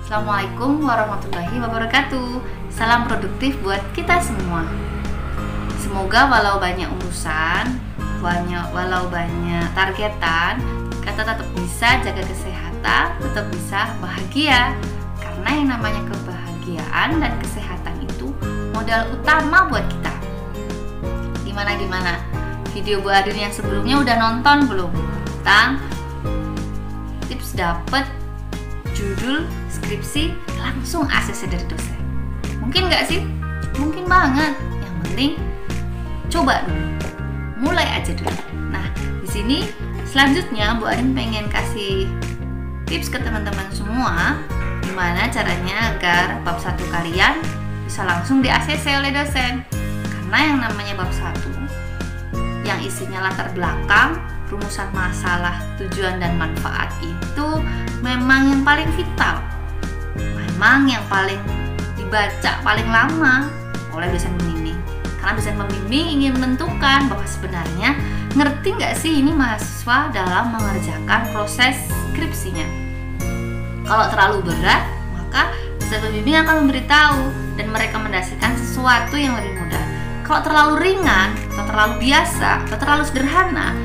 Assalamualaikum warahmatullahi wabarakatuh. Salam produktif buat kita semua. Semoga walau banyak urusan, walau banyak targetan, kita tetap bisa jaga kesehatan, tetap bisa bahagia. Karena yang namanya kebahagiaan dan kesehatan itu modal utama buat kita. Gimana? Video Bu Adin yang sebelumnya udah nonton belum? Tentang tips dapet judul skripsi langsung ACC dari dosen. Mungkin nggak sih? Mungkin banget. Yang penting coba dulu, mulai aja dulu. Nah, di sini selanjutnya Bu Adin pengen kasih tips ke teman-teman semua gimana caranya agar bab 1 kalian bisa langsung di ACC oleh dosen. Karena yang namanya bab 1 yang isinya latar belakang, rumusan masalah, tujuan dan manfaat itu memang yang paling vital, memang yang paling dibaca paling lama oleh dosen pembimbing. Karena dosen pembimbing ingin menentukan bahwa sebenarnya ngerti nggak sih ini mahasiswa dalam mengerjakan proses skripsinya. Kalau terlalu berat, maka dosen pembimbing akan memberitahu dan merekomendasikan sesuatu yang lebih mudah. Kalau terlalu ringan, atau terlalu biasa, atau terlalu sederhana,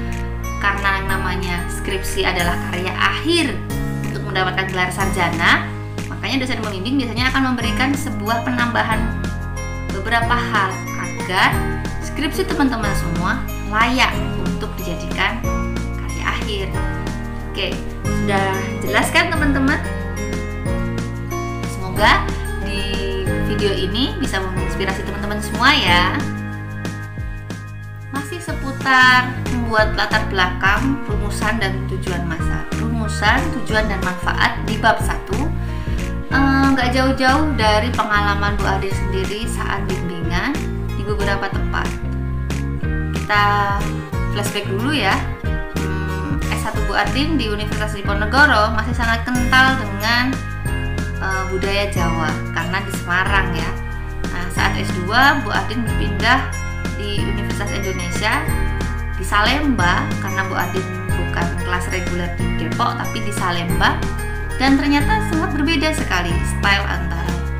karena yang namanya skripsi adalah karya akhir untuk mendapatkan gelar sarjana, makanya dosen pembimbing biasanya akan memberikan sebuah penambahan beberapa hal agar skripsi teman-teman semua layak untuk dijadikan karya akhir. Oke, sudah jelas kan teman-teman? Semoga di video ini bisa menginspirasi teman-teman semua ya. Masih seputar membuat latar belakang, rumusan dan tujuan dan manfaat di bab 1. Nggak jauh-jauh dari pengalaman Bu Adin sendiri saat bimbingan di beberapa tempat. Kita flashback dulu ya. S1 Bu Adin di Universitas Diponegoro masih sangat kental dengan budaya Jawa karena di Semarang ya. Nah, saat S2 Bu Adin berpindah di Universitas Indonesia di Salemba karena Bu Adin bukan kelas reguler di Depok tapi di Salemba, dan ternyata sangat berbeda sekali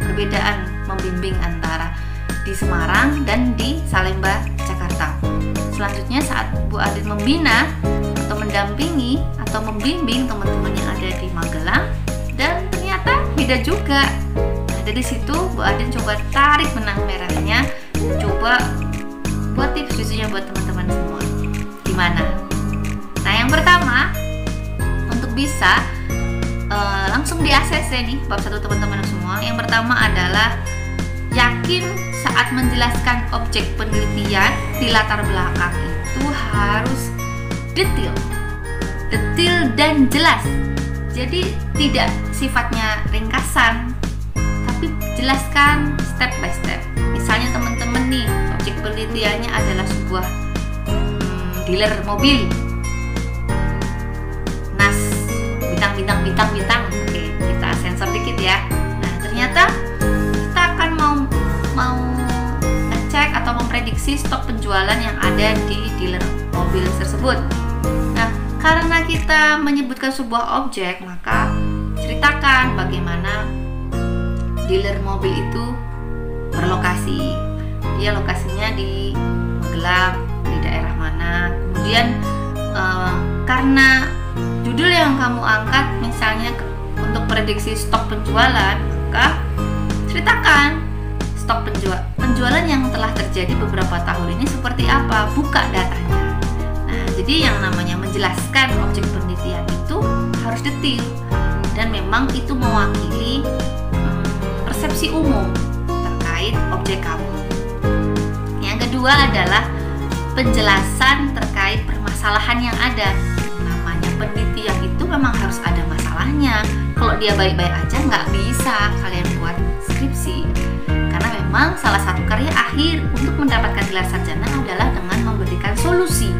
perbedaan membimbing antara di Semarang dan di Salemba, Jakarta. Selanjutnya saat Bu Adin membina atau mendampingi atau membimbing teman-teman yang ada di Magelang, dan ternyata beda juga. Nah, dari situ Bu Adin coba tarik benang merahnya, coba buat tips khususnya buat teman-teman semua. Gimana? Nah, yang pertama, untuk bisa langsung di ACC nih bab 1 teman-teman semua, yang pertama adalah yakin saat menjelaskan objek penelitian di latar belakang itu harus detail dan jelas. Jadi tidak sifatnya ringkasan, tapi jelaskan step by step. Misalnya teman-teman nih, objek penelitiannya adalah sebuah dealer mobil, nas bintang. Oke, kita sensor dikit ya. Nah, ternyata kita akan mau ngecek atau memprediksi stok penjualan yang ada di dealer mobil tersebut. Nah, karena kita menyebutkan sebuah objek, maka ceritakan bagaimana dealer mobil itu berlokasi. Dia lokasinya di Magelang, di daerah mana. Kemudian karena judul yang kamu angkat misalnya untuk prediksi stok penjualan, maka ceritakan stok penjualan yang telah terjadi beberapa tahun ini seperti apa, buka datanya. Nah, jadi yang namanya menjelaskan objek penelitian itu harus detail, dan memang itu mewakili persepsi umum terkait objek kamu. Yang kedua adalah penjelasan terkait permasalahan yang ada. Namanya penelitian itu memang harus ada masalahnya. Kalau dia baik-baik aja nggak bisa kalian buat skripsi. Karena memang salah satu karya akhir untuk mendapatkan gelar sarjana adalah dengan memberikan solusi,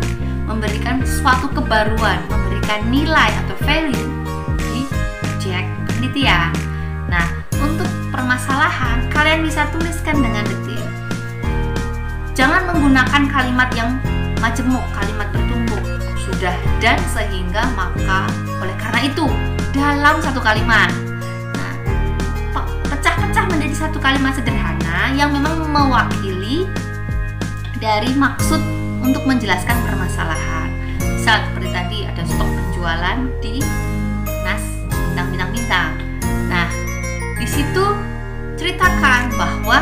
memberikan suatu kebaruan, memberikan nilai atau value di objek penelitian. Nah, untuk permasalahan kalian bisa tuliskan dengan detail. Jangan menggunakan kalimat yang majemuk, kalimat bertumbuk, sudah, dan, sehingga, maka, oleh karena itu, dalam satu kalimat. Nah, satu kalimat sederhana yang memang mewakili dari maksud untuk menjelaskan permasalahan. Misal seperti tadi ada stok penjualan di Nas bintang-bintang. Nah, di situ ceritakan bahwa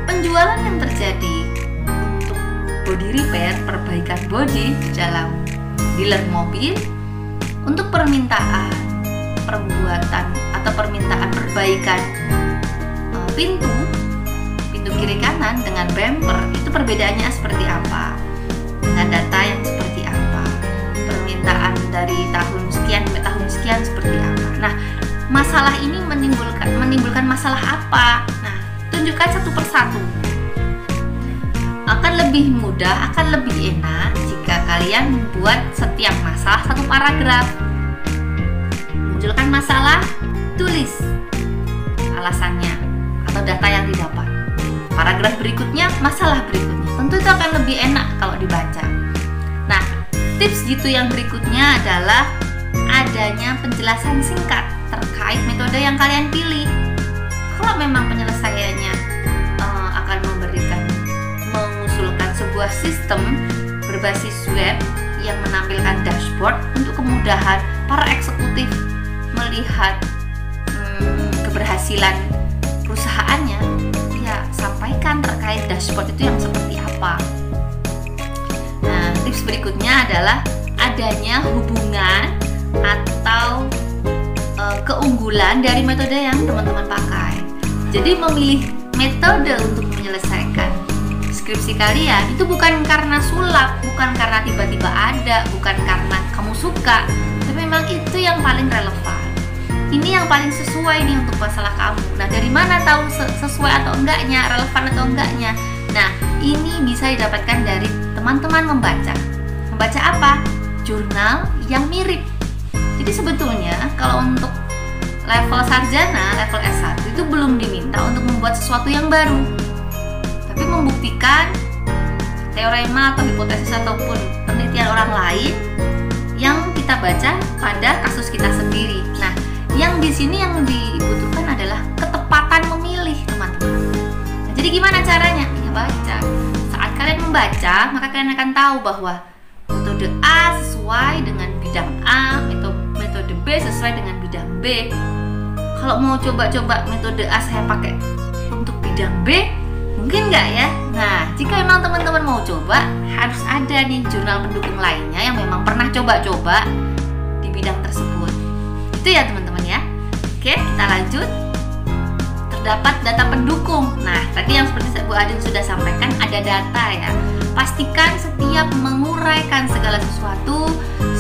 penjualan yang terjadi untuk body repair, perbaikan body di dalam dealer mobil, untuk permintaan perbuatan atau permintaan perbaikan pintu kiri kanan dengan bumper, itu perbedaannya seperti apa, dengan data yang seperti apa, permintaan dari tahun sekian sampai tahun sekian seperti apa. Nah, masalah ini menimbulkan masalah apa? Nah, tunjukkan satu persatu. Akan lebih mudah, akan lebih enak jika kalian membuat setiap masalah satu paragraf. Munculkan masalah, tulis alasannya atau data yang didapat. Paragraf berikutnya, masalah berikutnya. Tentu itu akan lebih enak kalau dibaca. Nah, tips gitu yang berikutnya adalah adanya penjelasan singkat terkait metode yang kalian pilih. Kalau memang penyelesaiannya akan mengusulkan sebuah sistem berbasis web yang menampilkan dashboard untuk kemudahan para eksekutif melihat keberhasilan perusahaannya, ya sampaikan terkait dashboard itu yang seperti apa. Nah, tips berikutnya adalah adanya hubungan atau keunggulan dari metode yang teman-teman pakai. Jadi memilih metode untuk menyelesaikan skripsi kalian itu bukan karena sulap, bukan karena tiba-tiba ada, bukan karena kamu suka, tapi memang itu yang paling relevan. Ini yang paling sesuai nih untuk masalah kamu. Nah, dari mana tahu sesuai atau enggaknya, relevan atau enggaknya? Nah, ini bisa didapatkan dari teman-teman membaca. Membaca apa? Jurnal yang mirip. Jadi sebetulnya kalau untuk level sarjana, level S1 itu belum diminta untuk membuat sesuatu yang baru, tapi membuktikan teorema atau hipotesis ataupun penelitian orang lain yang kita baca pada kasus kita sendiri. Nah, yang di sini yang dibutuhkan adalah ketepatan memilih, teman-teman. Nah, jadi gimana caranya? Ya baca. Saat kalian membaca, maka kalian akan tahu bahwa metode A sesuai dengan bidang A, metode B sesuai dengan bidang B. Kalau mau coba-coba metode A saya pakai untuk bidang B, mungkin nggak ya? Nah, jika memang teman-teman mau coba, harus ada nih jurnal pendukung lainnya yang memang pernah coba-coba di bidang tersebut. Itu ya teman-teman ya. Oke, kita lanjut. Terdapat data pendukung. Nah, tadi yang seperti Bu Adin sudah sampaikan, ada data ya. Pastikan setiap menguraikan segala sesuatu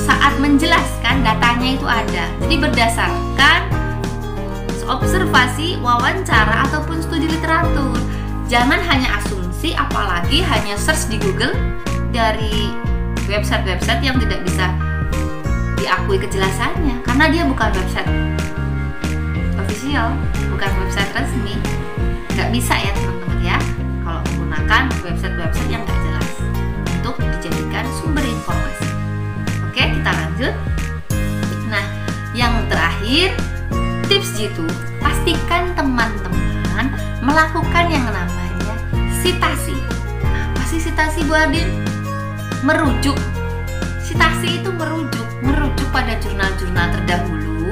saat menjelaskan datanya itu ada. Jadi berdasarkan observasi, wawancara, ataupun studi literatur. Jangan hanya asumsi, apalagi hanya search di Google dari website-website yang tidak bisa diakui kejelasannya, karena dia bukan website official, bukan website resmi. Nggak bisa ya teman-teman ya, kalau menggunakan website-website yang nggak jelas untuk dijadikan sumber informasi. Oke, kita lanjut. Nah, yang terakhir, tips G2, pastikan teman-teman melakukan yang namanya sitasi. Apa sih sitasi, Bu Adin? Merujuk. Sitasi itu merujuk pada jurnal-jurnal terdahulu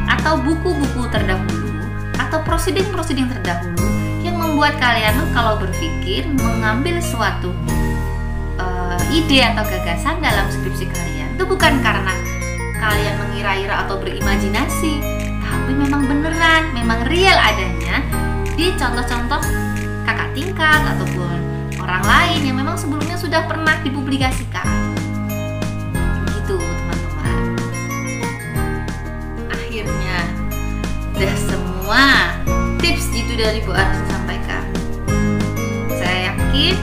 atau buku-buku terdahulu atau proceeding terdahulu yang membuat kalian kalau berpikir mengambil suatu ide atau gagasan dalam skripsi kalian itu bukan karena kalian mengira-ira atau berimajinasi, tapi memang beneran, memang real adanya di contoh-contoh kakak tingkat ataupun orang lain yang memang sebelumnya sudah pernah dipublikasikan. Gitu teman-teman. Akhirnya udah semua tips gitu dari Bu Adin sampaikan. Saya yakin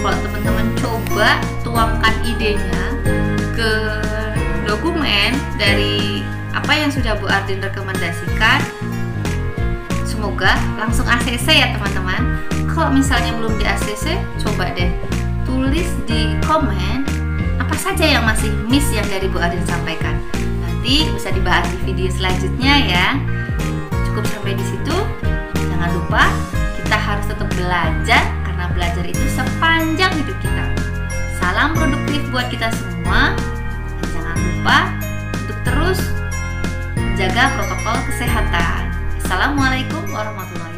kalau teman-teman coba tuangkan idenya ke dokumen dari apa yang sudah Bu Adin rekomendasikan, semoga langsung ACC ya teman-teman. Kalau misalnya belum di ACC, coba deh tulis di komen apa saja yang masih miss yang dari Bu Adin sampaikan. Nanti bisa dibahas di video selanjutnya ya. Cukup sampai di situ. Jangan lupa belajar, karena belajar itu sepanjang hidup kita. Salam produktif buat kita semua. Dan jangan lupa untuk terus jaga protokol kesehatan. Assalamualaikum warahmatullahi wabarakatuh.